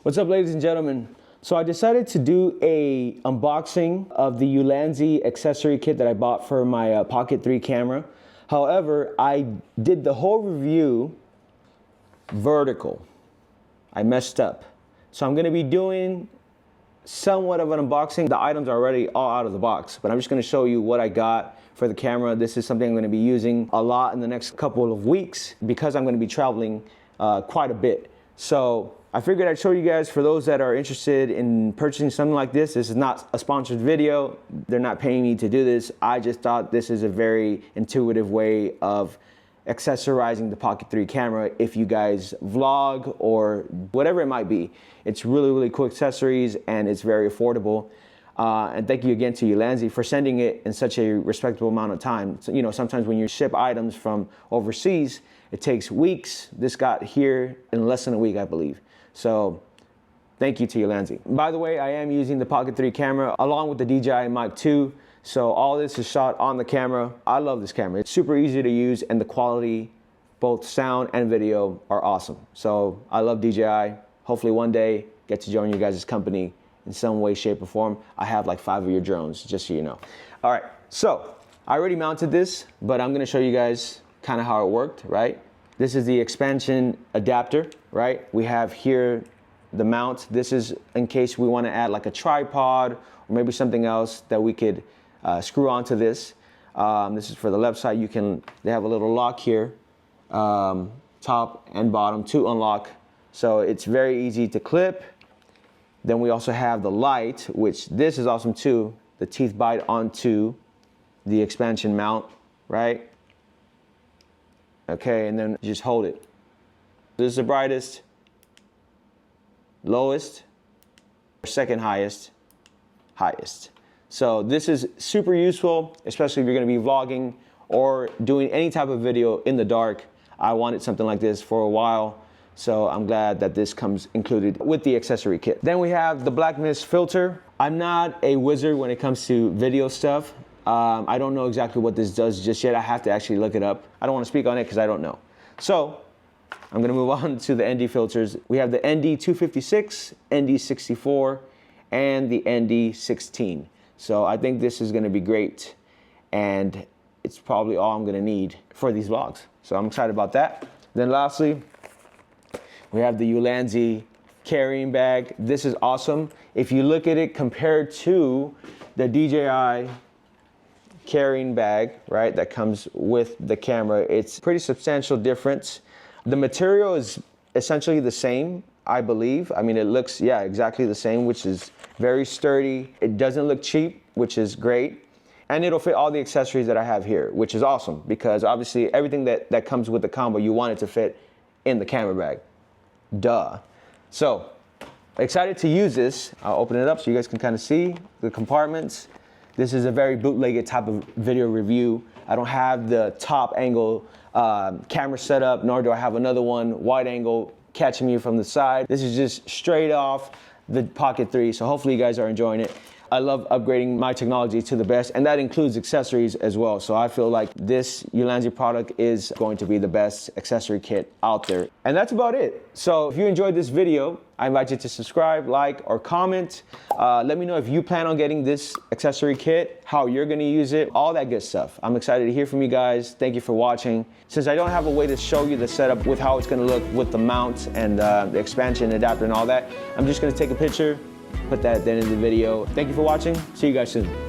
What's up, ladies and gentlemen? So I decided to do a unboxing of the Ulanzi accessory kit that I bought for my Pocket 3 camera. However, I did the whole review vertical. I messed up. So I'm gonna be doing somewhat of an unboxing. The items are already all out of the box, but I'm just gonna show you what I got for the camera. This is something I'm gonna be using a lot in the next couple of weeks because I'm gonna be traveling quite a bit. So I figured I'd show you guys, for those that are interested in purchasing something like this. This is not a sponsored video. They're not paying me to do this. I just thought this is a very intuitive way of accessorizing the Pocket 3 camera if you guys vlog or whatever it might be. It's really, really cool accessories and it's very affordable. And thank you again to Ulanzi for sending it in such a respectable amount of time. So, you know, sometimes when you ship items from overseas, it takes weeks. This got here in less than a week, I believe. So thank you to Ulanzi. By the way, I am using the Pocket 3 camera along with the DJI Mic 2. So all this is shot on the camera. I love this camera. It's super easy to use and the quality, both sound and video, are awesome. So I love DJI. Hopefully one day get to join you guys' company in some way, shape, or form. I have like 5 of your drones, just so you know. All right, so I already mounted this, but I'm gonna show you guys kind of how it worked, right? This is the expansion adapter, right? We have here the mount. This is in case we want to add like a tripod or maybe something else that we could screw onto this. This is for the left side. They have a little lock here, top and bottom to unlock. So it's very easy to clip. Then we also have the light, which this is awesome too. The teeth bite onto the expansion mount, right? Okay, and then you just hold it. This is the brightest, lowest, second highest, highest. So this is super useful, especially if you're gonna be vlogging or doing any type of video in the dark. I wanted something like this for a while, so I'm glad that this comes included with the accessory kit. Then we have the black mist filter. I'm not a wizard when it comes to video stuff. I don't know exactly what this does just yet. I have to actually look it up. I don't want to speak on it because I don't know. So I'm going to move on to the ND filters. We have the ND256, ND64, and the ND16. So I think this is going to be great, and it's probably all I'm going to need for these vlogs. So I'm excited about that. Then lastly, we have the Ulanzi carrying bag. This is awesome. If you look at it compared to the DJI carrying bag, right, that comes with the camera, it's pretty substantial difference. The material is essentially the same, I believe. I mean, it looks, yeah, exactly the same, which is very sturdy. It doesn't look cheap, which is great. And it'll fit all the accessories that I have here, which is awesome because obviously everything that comes with the combo, you want it to fit in the camera bag. Duh. So excited to use this. I'll open it up so you guys can kind of see the compartments. This is a very bootlegged type of video review. I don't have the top angle camera set up, nor do I have another one wide angle catching me from the side. This is just straight off the Pocket 3, so hopefully you guys are enjoying it. I love upgrading my technology to the best, and that includes accessories as well. So I feel like this Ulanzi product is going to be the best accessory kit out there. And that's about it. So if you enjoyed this video, I invite you to subscribe, like, or comment. Let me know if you plan on getting this accessory kit, how you're gonna use it, all that good stuff. I'm excited to hear from you guys. Thank you for watching. Since I don't have a way to show you the setup with how it's gonna look with the mount and the expansion adapter and all that, I'm just gonna take a picture, put that at the end of the video. Thank you for watching. See you guys soon.